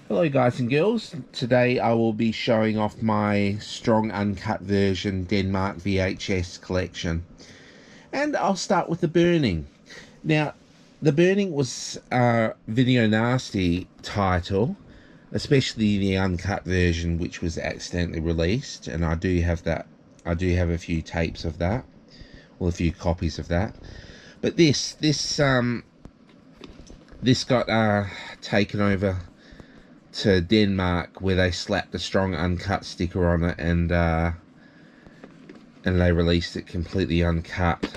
Hello guys and girls, today I will be showing off my strong uncut version Denmark VHS collection, and I'll start with the burning. Now the burning was a Video Nasty title, especially the uncut version, which was accidentally released, and I do have a few tapes of that, or a few copies of that. But this got taken over to Denmark, where they slapped a strong uncut sticker on it, and they released it completely uncut.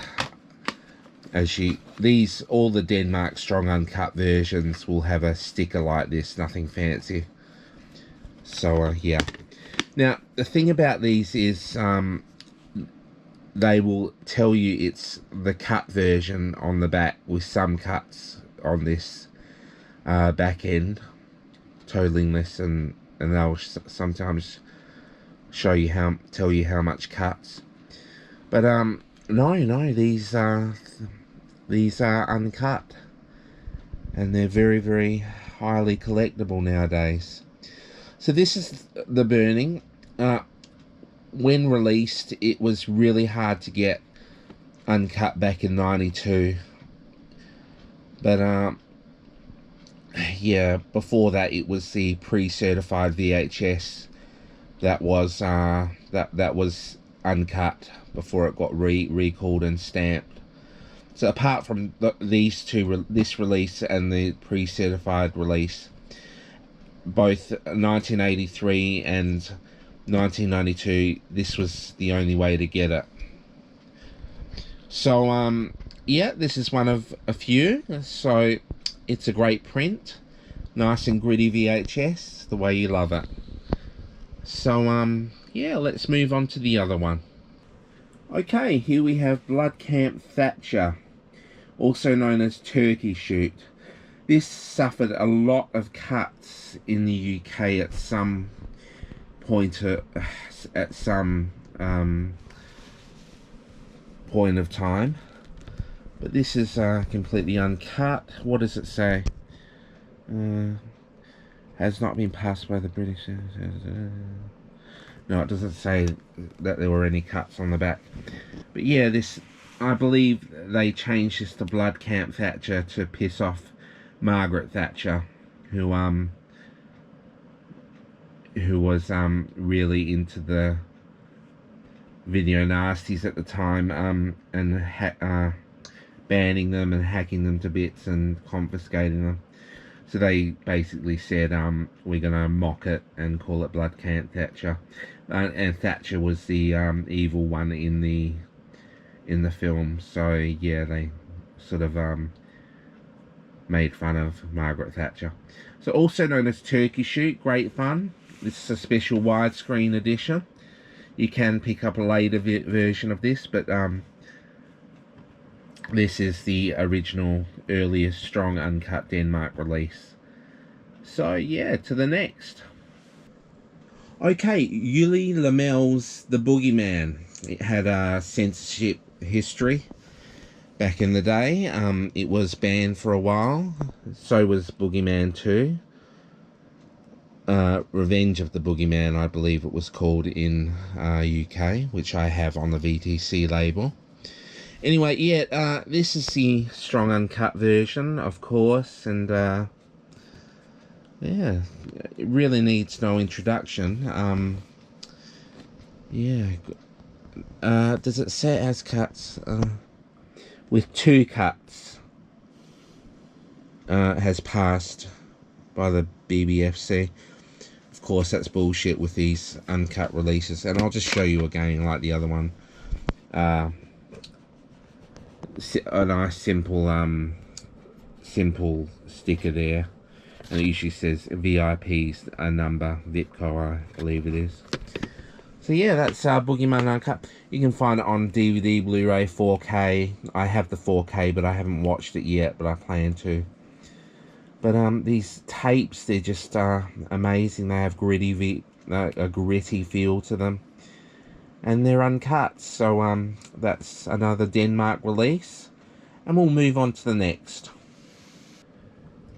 All the Denmark strong uncut versions will have a sticker like this, nothing fancy. So yeah. Now the thing about these is they will tell you it's the cut version on the back, with some cuts on this back end, totaling this, and they'll sometimes tell you how much cuts. But no, these are uncut, and they're very, very highly collectible nowadays. So this is the burning. When released, it was really hard to get uncut back in '92, but yeah, before that it was the pre-certified VHS that was uncut before it got recalled and stamped. So apart from these two, this release and the pre-certified release, both 1983 and 1992, this was the only way to get it. So yeah, this is one of a few. So it's a great print, nice and gritty VHS, the way you love it. So yeah, let's move on to the other one. Okay, here we have Blood Camp Thatcher, also known as Turkey Shoot. This suffered a lot of cuts in the UK at some point, point of time. But this is completely uncut. What does it say? Has not been passed by the British. No, it doesn't say that there were any cuts on the back. But yeah, this, I believe they changed this to Blood Camp Thatcher to piss off Margaret Thatcher, who was really into the video nasties at the time, and banning them and hacking them to bits and confiscating them. So they basically said, we're gonna mock it and call it Blood Camp Thatcher, and Thatcher was the evil one in the film. So yeah, they sort of made fun of Margaret Thatcher. So also known as Turkey Shoot, great fun. This is a special widescreen edition. You can pick up a later version of this, but this is the original, earliest strong uncut Denmark release. So yeah, to the next. Okay, Yuli Lamel's The Boogeyman. It had a censorship history back in the day. It was banned for a while. So was Boogeyman 2. Revenge of the Boogeyman, I believe it was called in UK, which I have on the VTC label. Anyway, yeah, this is the strong uncut version, of course, and yeah, it really needs no introduction. Yeah, does it say it has cuts? With 2 cuts, has passed by the BBFC. Of course, that's bullshit with these uncut releases, and I'll just show you again, like the other one. A nice simple sticker there, and it usually says VIP's a number, VIPCO, I believe it is. So yeah, that's Boogeyman Uncut. You can find it on DVD, Blu-ray, 4K. I have the 4K, but I haven't watched it yet, but I plan to. But these tapes, they're just amazing. They have a gritty feel to them, and they're uncut. So that's another Denmark release, and we'll move on to the next.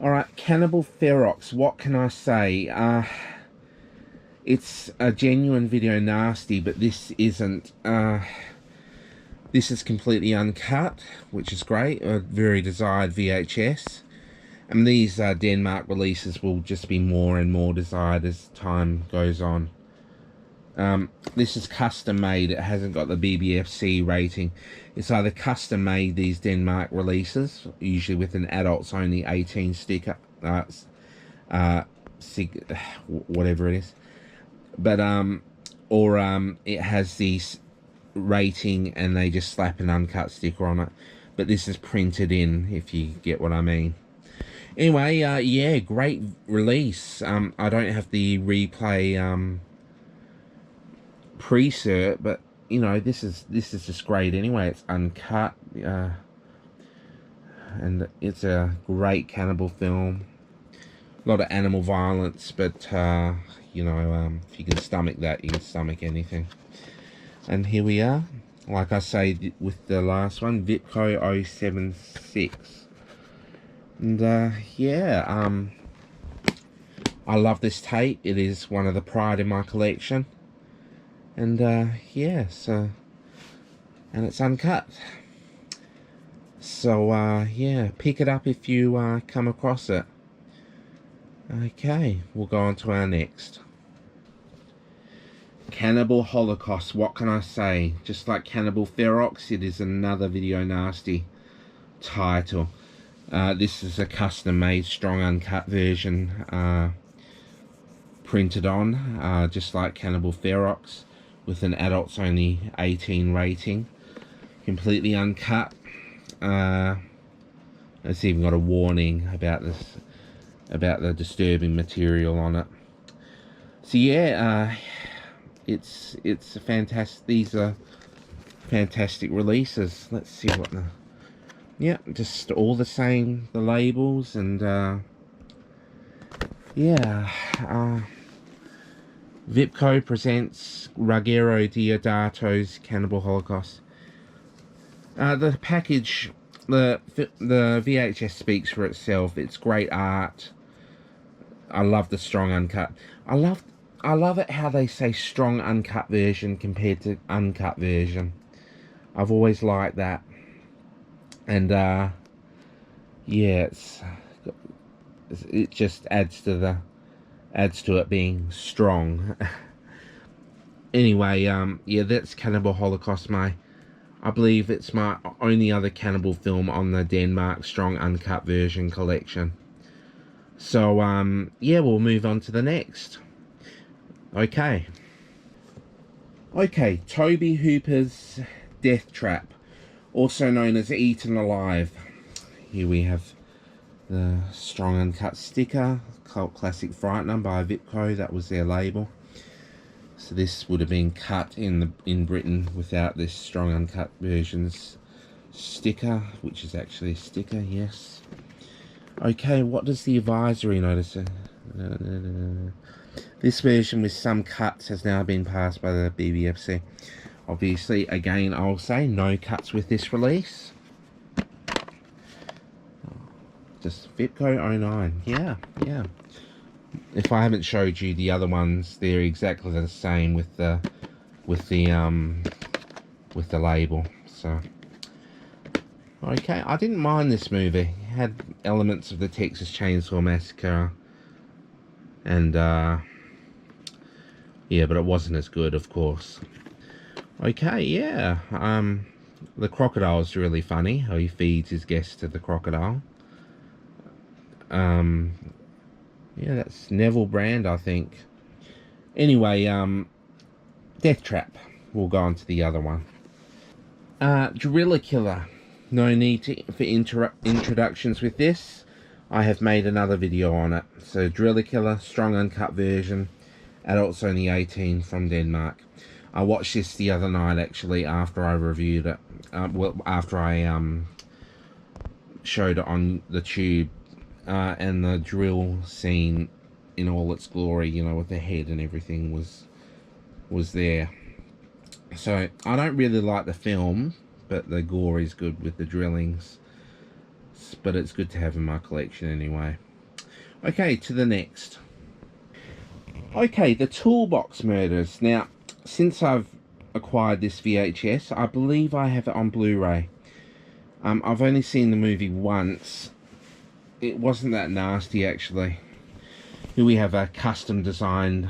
Alright, Cannibal Ferox, what can I say? It's a genuine video nasty, but this isn't. This is completely uncut, which is great. A very desired VHS. And these Denmark releases will just be more and more desired as time goes on. This is custom made. It hasn't got the BBFC rating. It's either custom made, these Denmark releases, usually with an adults only 18 sticker, whatever it is. But or it has these rating and they just slap an uncut sticker on it. But this is printed in, if you get what I mean. Anyway, yeah, great release. I don't have the replay pre-cert, but you know, this is just great anyway. It's uncut, and it's a great cannibal film. A lot of animal violence, but you know, if you can stomach that, you can stomach anything. And here we are, like I say with the last one, Vipco 076. And yeah, I love this tape. It is one of the pride in my collection. And yeah, so, and it's uncut. So yeah, pick it up if you come across it. Okay, we'll go on to our next. Cannibal Holocaust, what can I say? Just like Cannibal Ferox, it is another video nasty title. This is a custom made strong uncut version, printed on, just like Cannibal Ferox, with an adults only 18 rating, completely uncut. It's even got a warning about this, about the disturbing material on it. So yeah, it's a fantastic. These are fantastic releases. Let's see what the, yeah, just all the same, the labels, and yeah, Vipco presents Ruggero Diodato's Cannibal Holocaust. The package, the VHS speaks for itself. It's great art. I love the strong uncut. I love it how they say strong uncut version compared to uncut version. I've always liked that. And yeah, it just adds to it being strong. Anyway, yeah, that's Cannibal Holocaust. I believe it's my only other cannibal film on the Denmark strong uncut version collection. So yeah, we'll move on to the next. Okay, Toby Hooper's Death Trap, also known as Eaten Alive. Here we have the strong uncut sticker, cult classic Frightener by Vipco. That was their label. So this would have been cut in Britain without this strong uncut version's sticker, which is actually a sticker, yes. Okay, what does the advisory notice? This version with some cuts has now been passed by the BBFC. Obviously, again, I'll say no cuts with this release. Just Vipco 09, yeah. If I haven't showed you the other ones, they're exactly the same with the label. So okay, I didn't mind this movie. It had elements of the Texas Chainsaw Massacre, and yeah, but it wasn't as good, of course. Okay, yeah, the crocodile's really funny, how he feeds his guests to the crocodile. Yeah, that's Neville Brand, I think. Anyway, Death Trap. We'll go on to the other one. Driller Killer. No need for introductions with this. I have made another video on it. So, Driller Killer, strong uncut version. Adults only 18 from Denmark. I watched this the other night, actually, after I reviewed it. Well, after I showed it on the tube. And the drill scene in all its glory, you know, with the head and everything was there. So I don't really like the film, but the gore is good with the drillings. But it's good to have in my collection anyway. Okay, to the next. Okay, the Toolbox Murders. Now, since I've acquired this VHS, I believe I have it on Blu-ray. I've only seen the movie once. It wasn't that nasty, actually. Here we have a custom designed.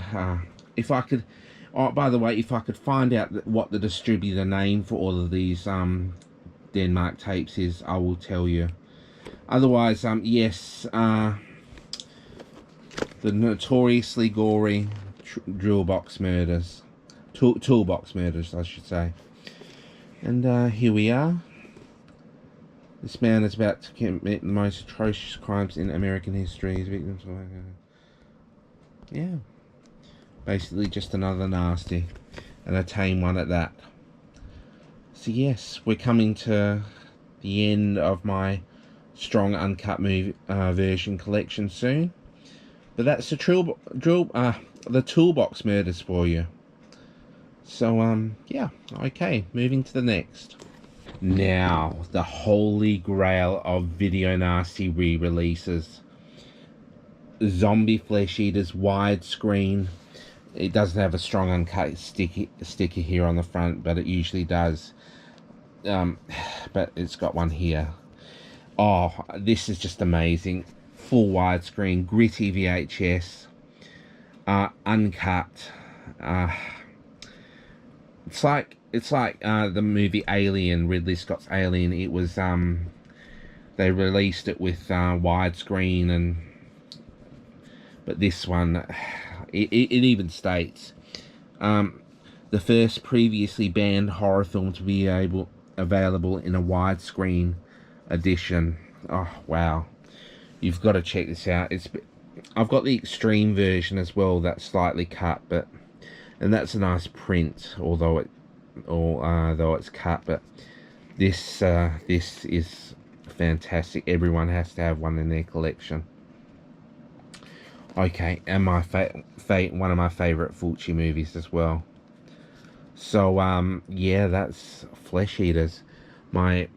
If I could, oh, by the way, if I could find out what the distributor name for all of these Denmark tapes is, I will tell you. Otherwise, yes, the notoriously gory Toolbox Murders, I should say. And here we are. This man is about to commit the most atrocious crimes in American history. His victims, yeah, basically just another nasty, and a tame one at that. So yes, we're coming to the end of my strong uncut movie version collection soon. But that's the Toolbox Murders for you. So yeah, okay, moving to the next. Now, the holy grail of video nasty re-releases. Zombie Flesh Eaters widescreen. It doesn't have a strong uncut sticker here on the front, but it usually does. But it's got one here. Oh, this is just amazing. Full widescreen, gritty VHS, uncut. It's like the movie Alien, Ridley Scott's Alien. It was they released it with widescreen, but this one, it even states the first previously banned horror film to be available in a widescreen edition. Oh wow, you've got to check this out. I've got the extreme version as well, that's slightly cut, and that's a nice print, though it's cut. But this is fantastic. Everyone has to have one in their collection. Okay, and my one of my favorite Fulci movies as well. So yeah, that's Flesh Eaters. I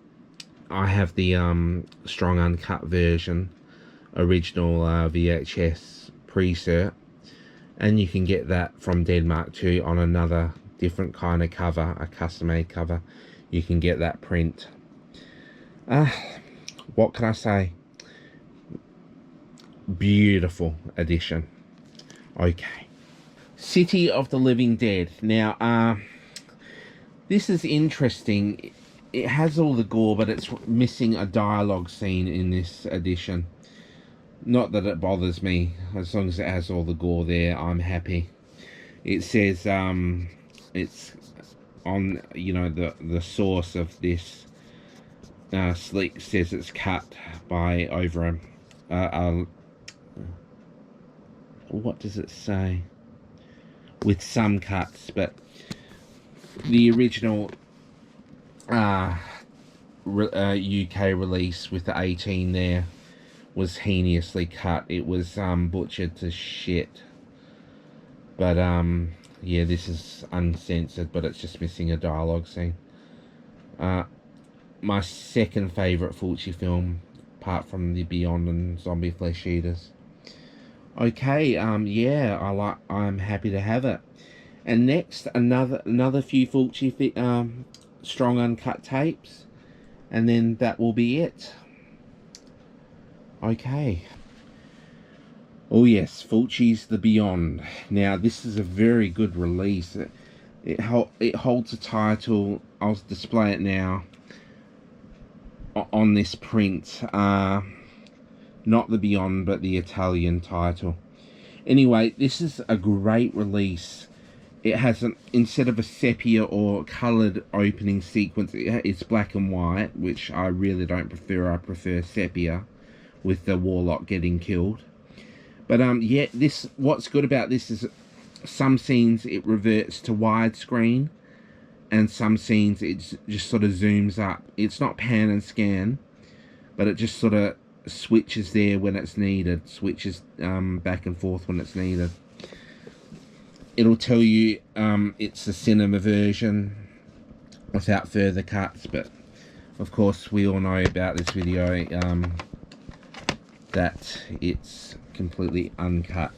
have the strong uncut version, original VHS pre-cert, and you can get that from Denmark too on another different kind of cover, a custom made cover. You can get that print. What can I say? Beautiful edition. Okay, City of the Living Dead. Now this is interesting. It has all the gore, but it's missing a dialogue scene in this edition. Not that it bothers me, as long as it has all the gore there, I'm happy. It says it's on, you know, the source of this sleek says it's cut by over what does it say? With some cuts, but the original UK release with the 18 there was heinously cut. It was butchered to shit. But yeah, this is uncensored, but it's just missing a dialogue scene. My second favourite Fulci film, apart from the Beyond and Zombie Flesh Eaters. Okay, yeah, I'm happy to have it. And next, another few Fulci strong uncut tapes, and then that will be it. Okay. Oh yes, Fulci's The Beyond. Now this is a very good release. It holds a title. I'll display it now on this print. Not The Beyond, but the Italian title. Anyway, this is a great release. It has instead of a sepia or coloured opening sequence, it's black and white, which I really don't prefer. I prefer sepia, with the warlock getting killed. But yeah, what's good about this is some scenes it reverts to widescreen, and some scenes it just sort of zooms up. It's not pan and scan, but it just sort of switches there when it's needed, switches back and forth when it's needed. It'll tell you it's the cinema version without further cuts, but of course we all know about this video. that it's completely uncut.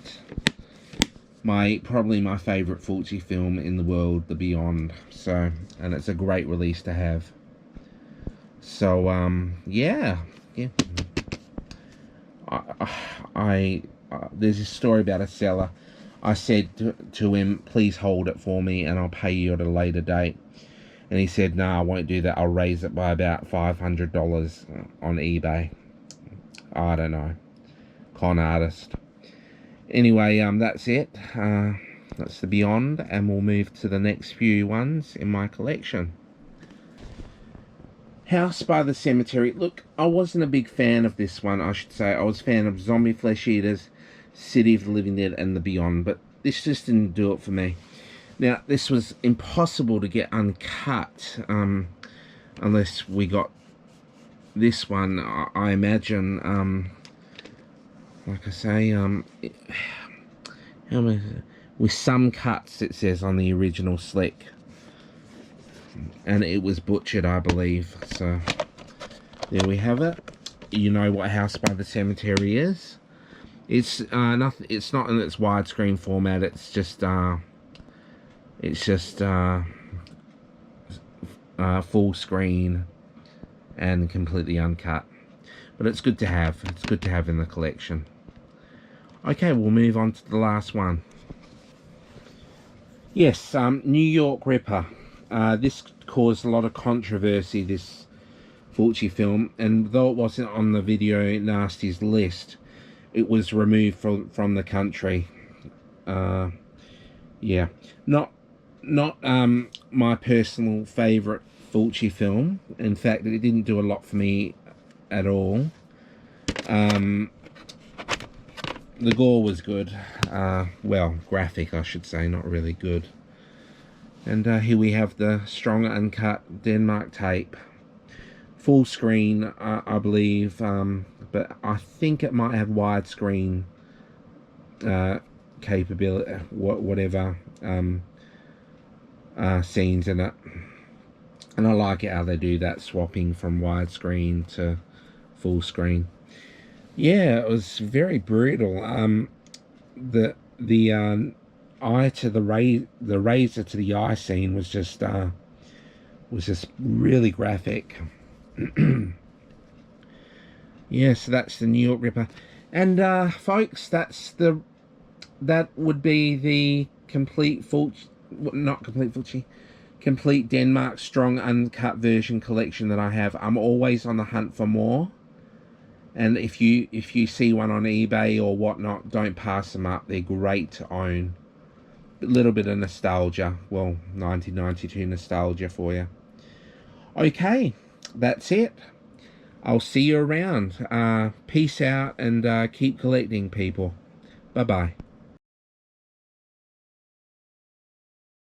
Probably my favourite Fulci film in the world, The Beyond. So, and it's a great release to have. So yeah. There's a story about a seller. I said to him, please hold it for me and I'll pay you at a later date. And he said, no, I won't do that. I'll raise it by about $500 on eBay. I don't know. Con artist. Anyway, that's it. That's The Beyond, and we'll move to the next few ones in my collection. House by the Cemetery. Look, I wasn't a big fan of this one, I should say. I was a fan of Zombie Flesh Eaters, City of the Living Dead, and The Beyond, but this just didn't do it for me. Now, this was impossible to get uncut, unless we got this one. I imagine, like I say, with some cuts, it says on the original slick. And it was butchered, I believe. So there we have it. You know what House by the Cemetery is. It's nothing. It's not in its widescreen format. It's just full screen and completely uncut. But it's good to have. It's good to have in the collection. Okay, we'll move on to the last one. Yes, New York Ripper. This caused a lot of controversy, this Fulci film, and though it wasn't on the Video Nasties list, it was removed from the country. Yeah, not my personal favourite Fulci film. In fact, it didn't do a lot for me at all. The gore was good. Well, graphic, I should say, not really good. And here we have the strong uncut Denmark tape. Full screen, I believe, but I think it might have widescreen capability, whatever scenes in it. And I like it how they do that, swapping from widescreen to full screen. Yeah, it was very brutal. The eye to the razor to the eye scene was just really graphic. Yeah, so that's the New York Ripper, and folks, that would be the complete complete Denmark strong uncut version collection that I have. I'm always on the hunt for more. And if you see one on eBay or whatnot, don't pass them up. They're great to own. A little bit of nostalgia. Well, 1992 nostalgia for you. Okay, that's it. I'll see you around. Peace out and keep collecting, people. Bye-bye.